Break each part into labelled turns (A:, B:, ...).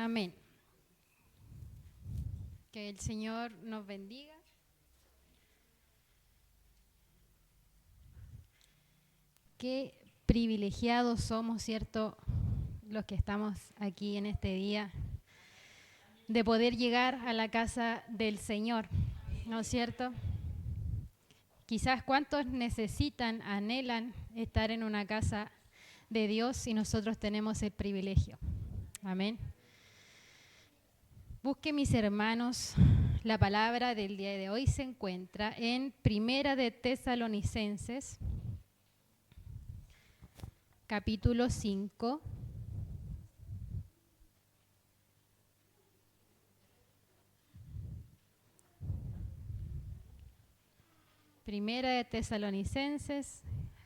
A: Amén. Que el Señor nos bendiga. Qué privilegiados somos, ¿cierto?, los que estamos aquí en este día, de poder llegar a la casa del Señor, ¿no es cierto? Quizás cuántos necesitan, anhelan estar en una casa de Dios y nosotros tenemos el privilegio. Amén. Busque, mis hermanos, la palabra del día de hoy se encuentra en Primera de Tesalonicenses, capítulo 5. Primera de Tesalonicenses,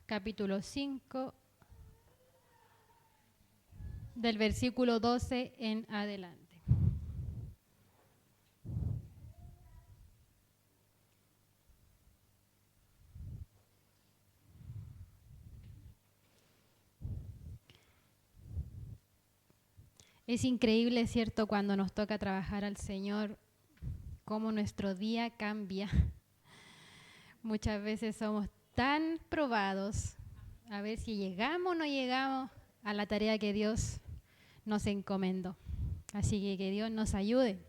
A: capítulo 5, del versículo 12 en adelante. Es increíble, ¿cierto?, cuando nos toca trabajar al Señor, cómo nuestro día cambia. Muchas veces somos tan probados a ver si llegamos o no llegamos a la tarea que Dios nos encomendó. Así que Dios nos ayude.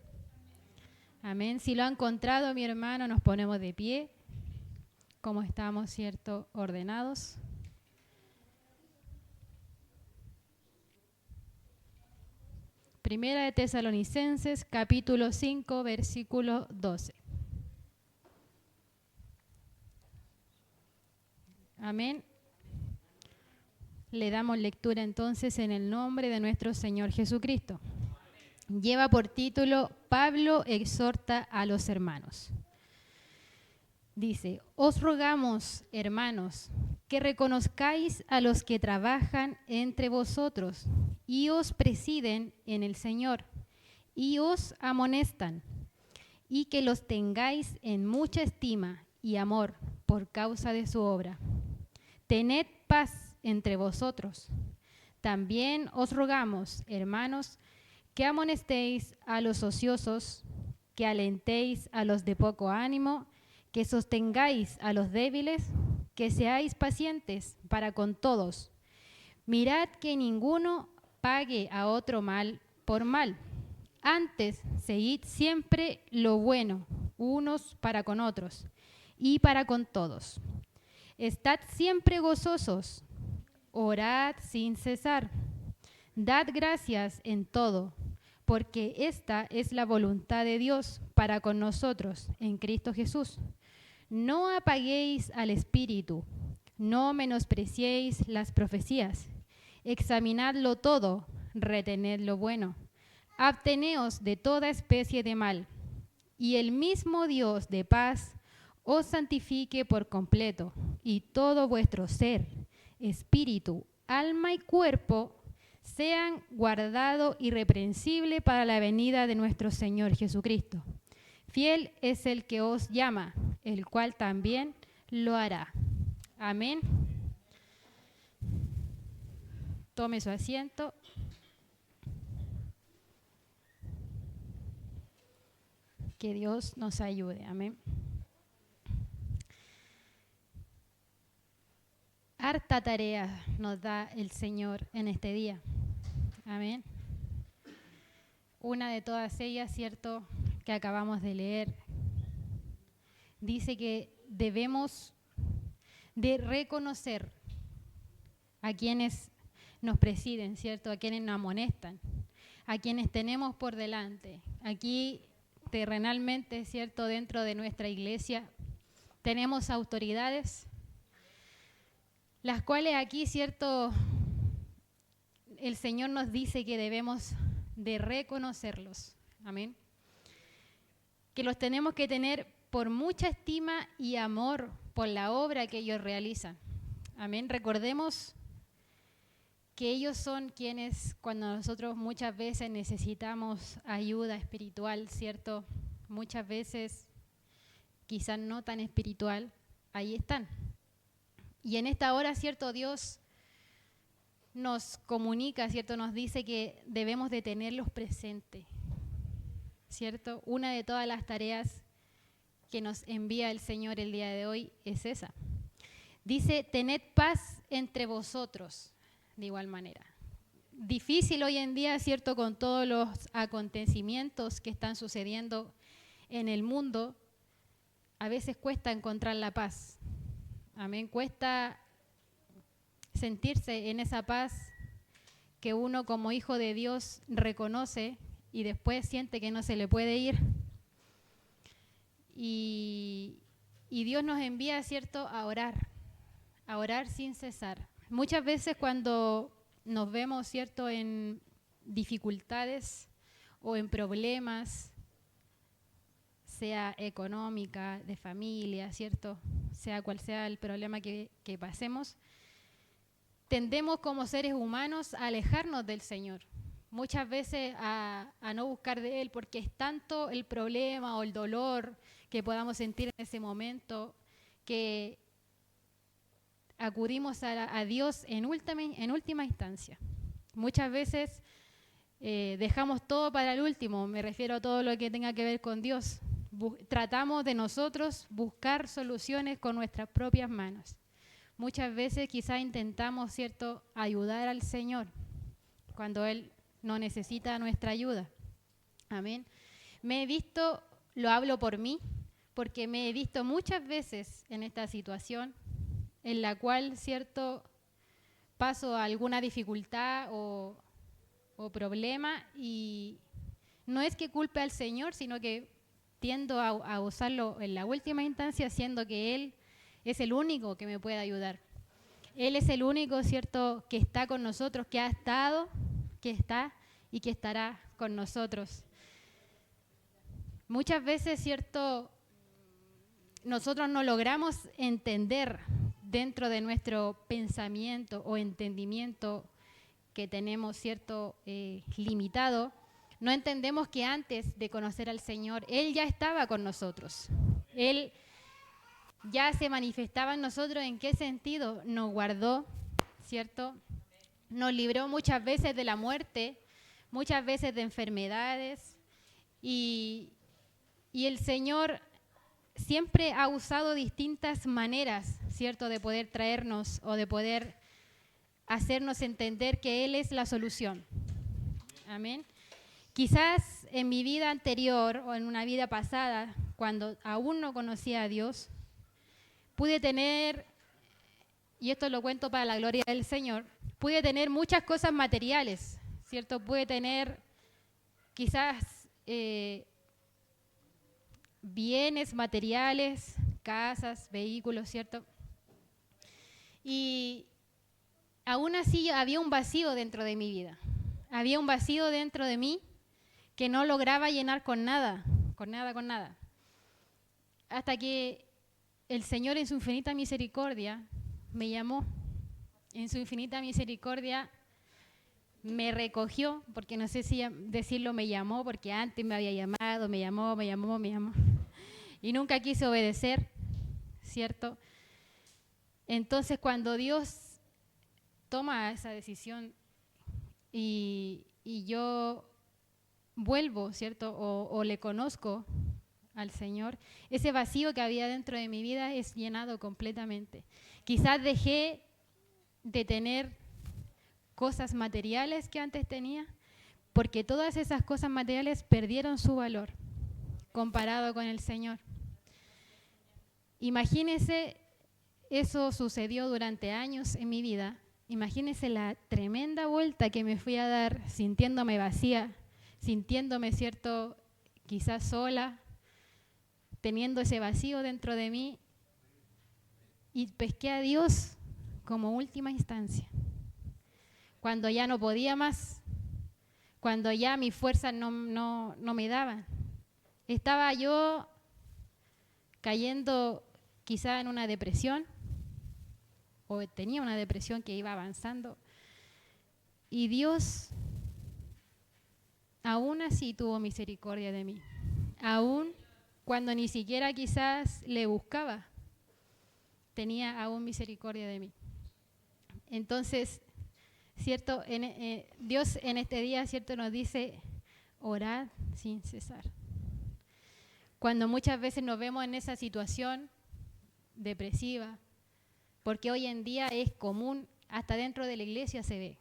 A: Amén. Si lo ha encontrado, mi hermano, nos ponemos de pie, como estamos, ¿cierto?, ordenados. Primera de Tesalonicenses, capítulo 5, versículo 12. Amén. Le damos lectura entonces en el nombre de nuestro Señor Jesucristo. Lleva por título, Pablo exhorta a los hermanos. Dice, os rogamos, hermanos, que reconozcáis a los que trabajan entre vosotros y os presiden en el Señor y os amonestan, y que los tengáis en mucha estima y amor por causa de su obra. Tened paz entre vosotros. También os rogamos, hermanos, que amonestéis a los ociosos, que alentéis a los de poco ánimo, que sostengáis a los débiles, que seáis pacientes para con todos. Mirad que ninguno pague a otro mal por mal. Antes, seguid siempre lo bueno, unos para con otros y para con todos. Estad siempre gozosos, orad sin cesar. Dad gracias en todo, porque esta es la voluntad de Dios para con nosotros en Cristo Jesús. No apaguéis al espíritu, no menospreciéis las profecías. Examinadlo todo, retened lo bueno. Absteneos de toda especie de mal, y el mismo Dios de paz os santifique por completo, y todo vuestro ser, espíritu, alma y cuerpo sean guardados irreprensible para la venida de nuestro Señor Jesucristo. Fiel es el que os llama, el cual también lo hará. Amén. Tome su asiento. Que Dios nos ayude. Amén. Harta tarea nos da el Señor en este día. Amén. Una de todas ellas, cierto, que acabamos de leer, dice que debemos de reconocer a quienes nos presiden, cierto, a quienes nos amonestan, a quienes tenemos por delante. Aquí, terrenalmente, cierto, dentro de nuestra iglesia, tenemos autoridades, las cuales aquí, cierto, el Señor nos dice que debemos de reconocerlos. Amén. Que los tenemos que tener por mucha estima y amor por la obra que ellos realizan. Amén. Recordemos que ellos son quienes, cuando nosotros muchas veces necesitamos ayuda espiritual, ¿cierto? Muchas veces, quizás no tan espiritual, ahí están. Y en esta hora, ¿cierto? Dios nos comunica, ¿cierto? Nos dice que debemos de tenerlos presentes, ¿cierto? Una de todas las tareas que nos envía el Señor el día de hoy es esa. Dice, tened paz entre vosotros, de igual manera. Difícil hoy en día, ¿cierto? Con todos los acontecimientos que están sucediendo en el mundo, a veces cuesta encontrar la paz. Amén. Cuesta sentirse en esa paz que uno como hijo de Dios reconoce y después siente que no se le puede ir. Y Dios nos envía, ¿cierto?, a orar sin cesar. Muchas veces cuando nos vemos, ¿cierto?, en dificultades o en problemas, sea económica, de familia, ¿cierto?, sea cual sea el problema que pasemos, tendemos como seres humanos a alejarnos del Señor. Muchas veces a no buscar de Él porque es tanto el problema o el dolor que podamos sentir en ese momento que acudimos a Dios en última instancia. Muchas veces dejamos todo para el último, me refiero a todo lo que tenga que ver con Dios. Tratamos de nosotros buscar soluciones con nuestras propias manos. Muchas veces quizás intentamos, ¿cierto?, ayudar al Señor cuando Él no necesita nuestra ayuda. Amén. Me he visto, lo hablo por mí, porque me he visto muchas veces en esta situación en la cual, ¿cierto?, paso alguna dificultad o problema y no es que culpe al Señor, sino que tiendo a usarlo en la última instancia, siendo que Él es el único que me puede ayudar. Él es el único, ¿cierto?, que está con nosotros, que ha estado, que está y que estará con nosotros. Muchas veces, ¿cierto?, nosotros no logramos entender dentro de nuestro pensamiento o entendimiento que tenemos, ¿cierto?, limitado, no entendemos que antes de conocer al Señor, Él ya estaba con nosotros. Él ya se manifestaba en nosotros. ¿En qué sentido? Nos guardó, ¿cierto? Nos libró muchas veces de la muerte, muchas veces de enfermedades y el Señor siempre ha usado distintas maneras, ¿cierto?, de poder traernos o de poder hacernos entender que Él es la solución. Amén. Quizás en mi vida anterior o en una vida pasada, cuando aún no conocía a Dios, pude tener, y esto lo cuento para la gloria del Señor, pude tener muchas cosas materiales, ¿cierto? Pude tener quizás bienes materiales, casas, vehículos, ¿cierto? Y aún así había un vacío dentro de mi vida. Había un vacío dentro de mí que no lograba llenar con nada. Hasta que el Señor en su infinita misericordia me llamó. En su infinita misericordia me recogió, porque no sé si decirlo me llamó, porque antes me había llamado, me llamó. Y nunca quise obedecer, ¿cierto? Entonces cuando Dios toma esa decisión y yo vuelvo, ¿cierto? O le conozco al Señor, ese vacío que había dentro de mi vida es llenado completamente. Quizás dejé de tener cosas materiales que antes tenía, porque todas esas cosas materiales perdieron su valor comparado con el Señor. Imagínese, eso sucedió durante años en mi vida. Imagínese la tremenda vuelta que me fui a dar sintiéndome vacía, sintiéndome, ¿cierto?, quizás sola, teniendo ese vacío dentro de mí, y pesqué a Dios como última instancia. Cuando ya no podía más, cuando ya mis fuerzas no me daban. Estaba yo cayendo quizá en una depresión, o tenía una depresión que iba avanzando, y Dios aún así tuvo misericordia de mí, aún cuando ni siquiera quizás le buscaba, tenía aún misericordia de mí. Entonces, ¿cierto? Dios en este día, ¿cierto? Nos dice, orad sin cesar. Cuando muchas veces nos vemos en esa situación depresiva, porque hoy en día es común, hasta dentro de la iglesia se ve.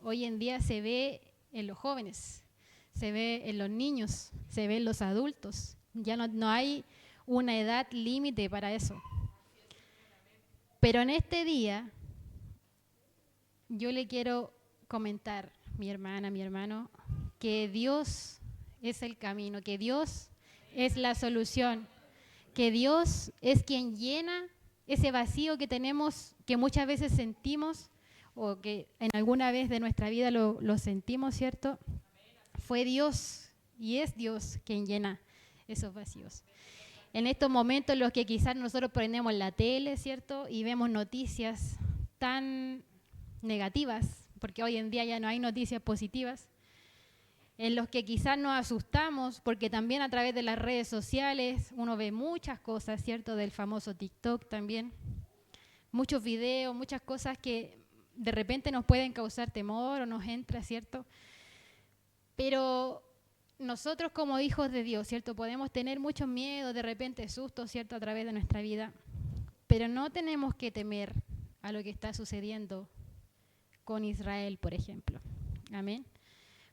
A: Hoy en día se ve en los jóvenes, se ve en los niños, se ve en los adultos. Ya no hay una edad límite para eso. Pero en este día, yo le quiero comentar, mi hermana, mi hermano, que Dios es el camino, que Dios es la solución, que Dios es quien llena ese vacío que tenemos, que muchas veces sentimos, o que en alguna vez de nuestra vida lo sentimos, ¿cierto? Fue Dios y es Dios quien llena esos vacíos. En estos momentos en los que quizás nosotros prendemos la tele, ¿cierto? Y vemos noticias tan negativas, porque hoy en día ya no hay noticias positivas, en los que quizás nos asustamos, porque también a través de las redes sociales uno ve muchas cosas, ¿cierto? Del famoso TikTok también, muchos videos, muchas cosas que de repente nos pueden causar temor o nos entra, ¿cierto? Pero nosotros como hijos de Dios, ¿cierto? Podemos tener mucho miedo, de repente sustos, ¿cierto? A través de nuestra vida, pero no tenemos que temer a lo que está sucediendo con Israel, por ejemplo. Amén.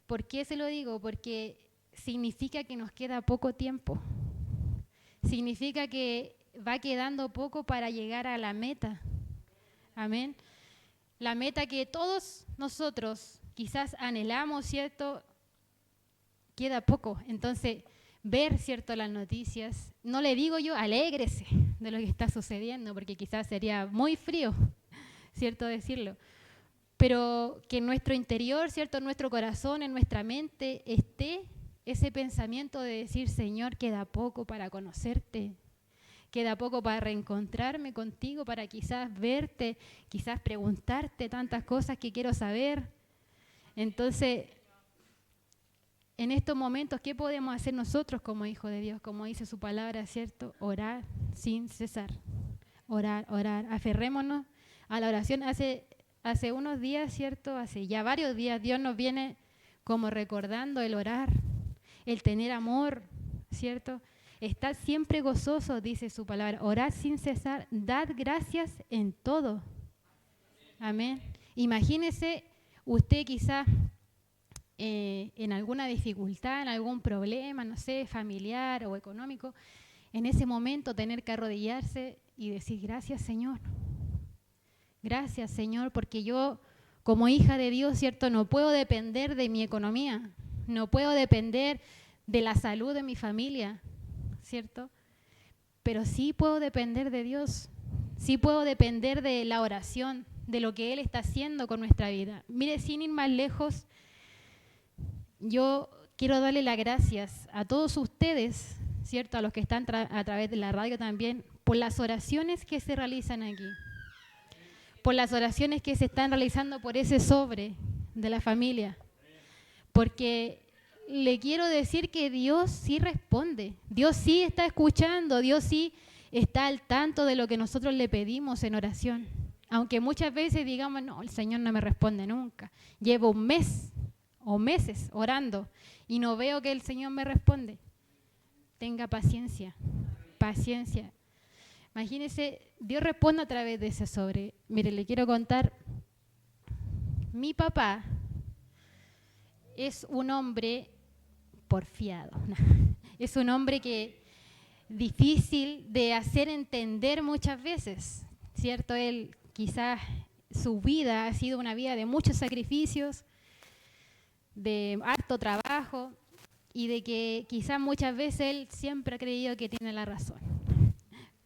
A: ¿Por qué se lo digo? Porque significa que nos queda poco tiempo. Significa que va quedando poco para llegar a la meta. Amén. La meta que todos nosotros quizás anhelamos, ¿cierto? Queda poco. Entonces, ver, ¿cierto?, las noticias, no le digo yo, alégrese de lo que está sucediendo, porque quizás sería muy frío, ¿cierto?, decirlo. Pero que en nuestro interior, ¿cierto?, en nuestro corazón, en nuestra mente, esté ese pensamiento de decir, Señor, queda poco para conocerte, queda poco para reencontrarme contigo, para quizás verte, quizás preguntarte tantas cosas que quiero saber. Entonces, en estos momentos, ¿qué podemos hacer nosotros como hijos de Dios? Como dice su palabra, ¿cierto? Orar sin cesar. Orar, orar. Aferrémonos a la oración. Hace unos días, ¿cierto? Hace ya varios días, Dios nos viene como recordando el orar, el tener amor, ¿cierto? Estar siempre gozoso, dice su palabra. Orar sin cesar. Dad gracias en todo. Amén. Imagínese usted quizás en alguna dificultad, en algún problema, no sé, familiar o económico, en ese momento tener que arrodillarse y decir, gracias Señor. Gracias, Señor, porque yo, como hija de Dios, ¿cierto?, no puedo depender de mi economía, no puedo depender de la salud de mi familia, ¿cierto? Pero sí puedo depender de Dios, sí puedo depender de la oración, de lo que Él está haciendo con nuestra vida. Mire, sin ir más lejos, yo quiero darle las gracias a todos ustedes, ¿cierto?, a los que están a través de la radio también, por las oraciones que se realizan aquí. Por las oraciones que se están realizando por ese sobre de la familia. Porque le quiero decir que Dios sí responde, Dios sí está escuchando, Dios sí está al tanto de lo que nosotros le pedimos en oración. Aunque muchas veces digamos, no, el Señor no me responde nunca. Llevo un mes o meses orando y no veo que el Señor me responde. Tenga paciencia, paciencia. Imagínese, Dios responde a través de ese sobre. Mire, le quiero contar, mi papá es un hombre porfiado, es un hombre que difícil de hacer entender muchas veces, ¿cierto? Él quizás su vida ha sido una vida de muchos sacrificios, de harto trabajo y de que quizás muchas veces él siempre ha creído que tiene la razón.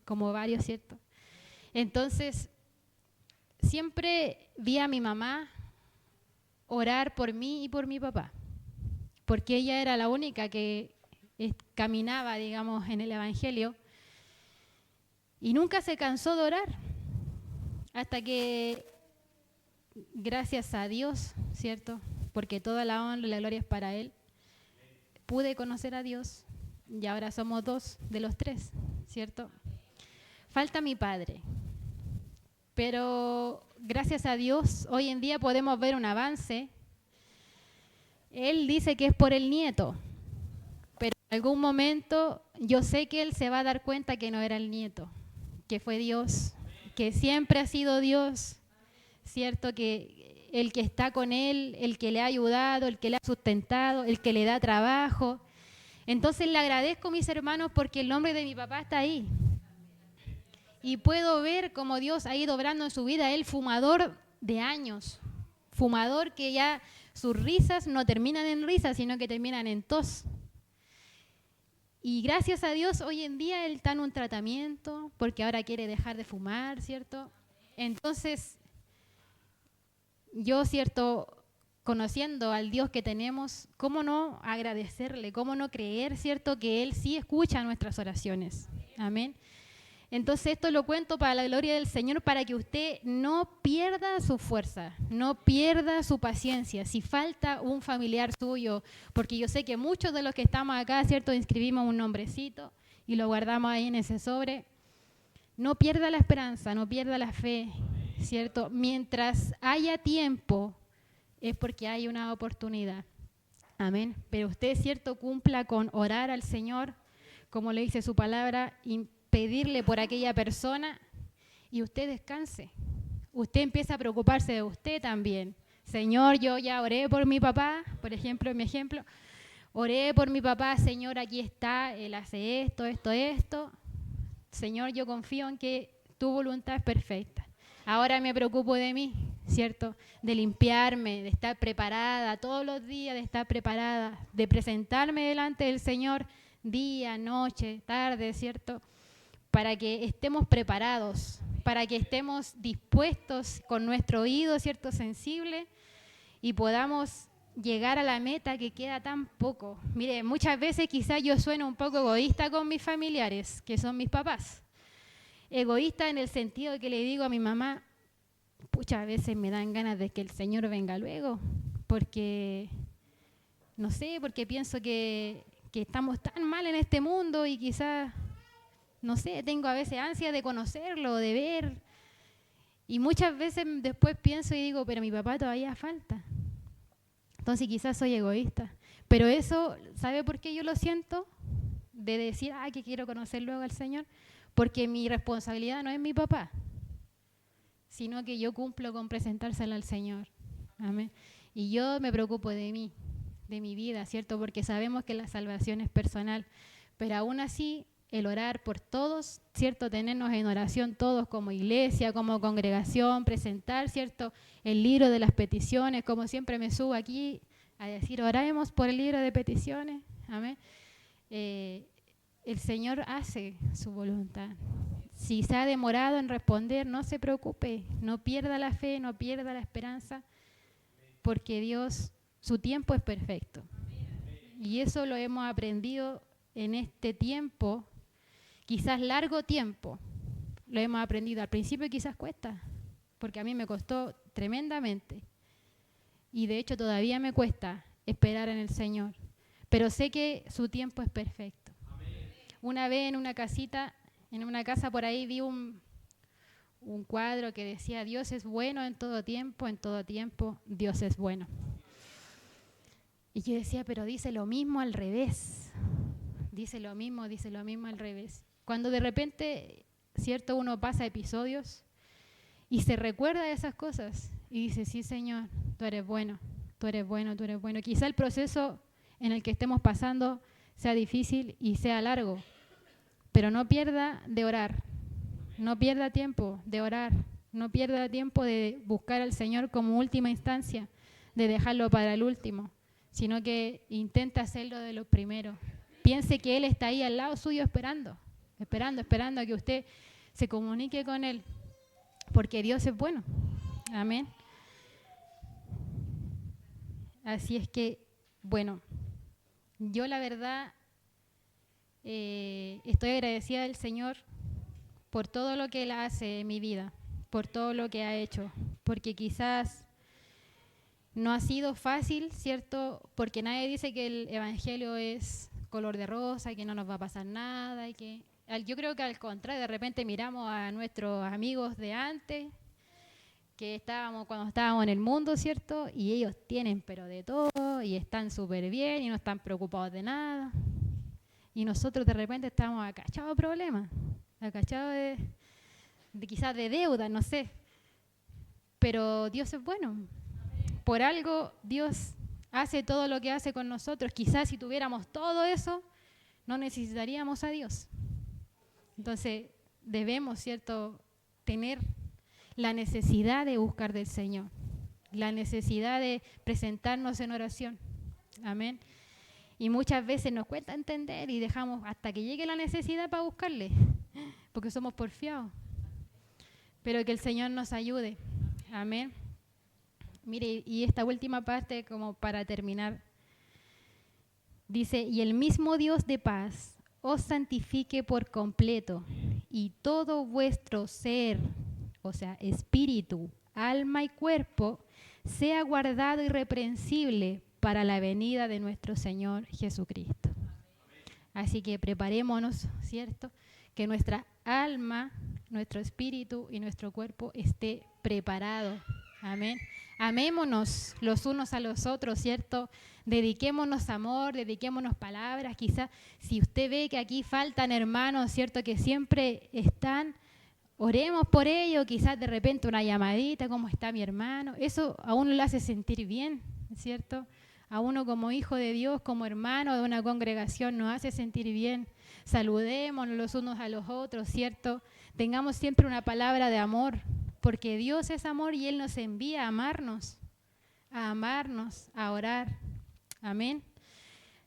A: Como varios, ¿cierto? Entonces, siempre vi a mi mamá orar por mí y por mi papá, porque ella era la única que caminaba, digamos, en el Evangelio y nunca se cansó de orar, hasta que, gracias a Dios, ¿cierto? Porque toda la honra y la gloria es para Él, pude conocer a Dios y ahora somos 2 de los 3, ¿cierto? Falta mi padre, pero gracias a Dios hoy en día podemos ver un avance. Él dice que es por el nieto, pero en algún momento yo sé que él se va a dar cuenta que no era el nieto, que fue Dios, que siempre ha sido Dios, ¿cierto? Que el que está con él, el que le ha ayudado, el que le ha sustentado, el que le da trabajo. Entonces le agradezco a mis hermanos porque el nombre de mi papá está ahí. Y puedo ver cómo Dios ha ido obrando en su vida. Él fumador de años, fumador que ya sus risas no terminan en risas, sino que terminan en tos. Y gracias a Dios hoy en día él está en un tratamiento porque ahora quiere dejar de fumar, ¿cierto? Entonces yo, ¿cierto? Conociendo al Dios que tenemos, ¿cómo no agradecerle? ¿Cómo no creer, ¿cierto? Que Él sí escucha nuestras oraciones. Amén. Entonces esto lo cuento para la gloria del Señor, para que usted no pierda su fuerza, no pierda su paciencia. Si falta un familiar suyo, porque yo sé que muchos de los que estamos acá, ¿cierto? Inscribimos un nombrecito y lo guardamos ahí en ese sobre. No pierda la esperanza, no pierda la fe, ¿cierto? Mientras haya tiempo, es porque hay una oportunidad. Amén. Pero usted, ¿cierto? Cumpla con orar al Señor, como le dice su palabra, y pedirle por aquella persona, y usted descanse. Usted empieza a preocuparse de usted también. Señor, yo ya oré por mi papá, por ejemplo, en mi ejemplo, oré por mi papá, Señor, aquí está, él hace esto, esto, esto. Señor, yo confío en que tu voluntad es perfecta. Ahora me preocupo de mí, ¿cierto? De limpiarme, de estar preparada todos los días, de estar preparada, de presentarme delante del Señor día, noche, tarde, ¿cierto? Para que estemos preparados, para que estemos dispuestos con nuestro oído, ¿cierto? Sensible y podamos llegar a la meta que queda tan poco. Mire, muchas veces quizás yo sueno un poco egoísta con mis familiares, que son mis papás. Egoísta en el sentido de que le digo a mi mamá, pucha, a veces me dan ganas de que el Señor venga luego, porque, no sé, porque pienso que estamos tan mal en este mundo y quizás, no sé, tengo a veces ansia de conocerlo, de ver. Y muchas veces después pienso y digo, pero mi papá todavía falta. Entonces quizás soy egoísta. Pero eso, ¿sabe por qué yo lo siento? De decir, que quiero conocer luego al Señor. Porque mi responsabilidad no es mi papá, sino que yo cumplo con presentársela al Señor. Amén. Y yo me preocupo de mí, de mi vida, ¿cierto? Porque sabemos que la salvación es personal. Pero aún así, el orar por todos, ¿cierto? Tenernos en oración todos como iglesia, como congregación, presentar, ¿cierto? El libro de las peticiones, como siempre me subo aquí a decir, oremos por el libro de peticiones. Amén. El Señor hace su voluntad. Si se ha demorado en responder, no se preocupe, no pierda la fe, no pierda la esperanza, porque Dios, su tiempo es perfecto. Y eso lo hemos aprendido en este tiempo, quizás largo tiempo, lo hemos aprendido. Al principio quizás cuesta, porque a mí me costó tremendamente. Y de hecho todavía me cuesta esperar en el Señor, pero sé que su tiempo es perfecto. Una vez en una casita, en una casa por ahí vi un cuadro que decía, Dios es bueno en todo tiempo Dios es bueno. Y yo decía, pero dice lo mismo al revés. Dice lo mismo al revés. Cuando de repente, ¿cierto? Uno pasa episodios y se recuerda de esas cosas y dice, sí, Señor, tú eres bueno, tú eres bueno, tú eres bueno. Quizá el proceso en el que estemos pasando sea difícil y sea largo, pero no pierda de orar, no pierda tiempo de orar, no pierda tiempo de buscar al Señor como última instancia, de dejarlo para el último, sino que intente hacerlo de lo primero. Piense que Él está ahí al lado suyo esperando a que usted se comunique con Él, porque Dios es bueno. Amén. Así es que, bueno, yo la verdad estoy agradecida del Señor por todo lo que Él hace en mi vida, por todo lo que ha hecho, porque quizás no ha sido fácil, ¿cierto? Porque nadie dice que el Evangelio es color de rosa, que no nos va a pasar nada, y que yo creo que al contrario, de repente miramos a nuestros amigos de antes que cuando estábamos en el mundo, ¿cierto? Y ellos tienen pero de todo y están súper bien y no están preocupados de nada. Y nosotros de repente estamos acachados de problemas, acachados de quizás de deuda, no sé. Pero Dios es bueno. Por algo Dios hace todo lo que hace con nosotros. Quizás si tuviéramos todo eso, no necesitaríamos a Dios. Entonces debemos, ¿cierto?, tener la necesidad de buscar del Señor, la necesidad de presentarnos en oración. Amén. Y muchas veces nos cuesta entender y dejamos hasta que llegue la necesidad para buscarle, porque somos porfiados. Pero que el Señor nos ayude. Amén. Mire, y esta última parte, como para terminar, dice, y el mismo Dios de paz os santifique por completo, y todo vuestro ser, o sea, espíritu, alma y cuerpo, sea guardado irreprensible para la venida de nuestro Señor Jesucristo. Así que preparémonos, ¿cierto? Que nuestra alma, nuestro espíritu y nuestro cuerpo esté preparado. Amén. Amémonos los unos a los otros, ¿cierto? Dediquémonos amor, dediquémonos palabras. Quizás si usted ve que aquí faltan hermanos, ¿cierto? Que siempre están, oremos por ellos. Quizás de repente una llamadita, ¿cómo está mi hermano? Eso a uno le hace sentir bien, ¿cierto? A uno como hijo de Dios, como hermano de una congregación, nos hace sentir bien. Saludémonos los unos a los otros, ¿cierto? Tengamos siempre una palabra de amor, porque Dios es amor y Él nos envía a amarnos, a orar. Amén.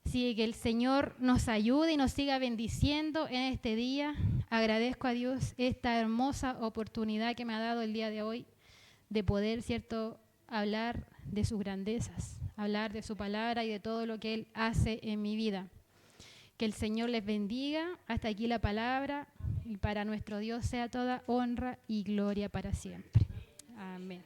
A: Así que el Señor nos ayude y nos siga bendiciendo en este día. Agradezco a Dios esta hermosa oportunidad que me ha dado el día de hoy de poder, ¿cierto?, hablar de sus grandezas, hablar de su palabra y de todo lo que Él hace en mi vida. Que el Señor les bendiga. Hasta aquí la palabra. Y para nuestro Dios sea toda honra y gloria para siempre. Amén.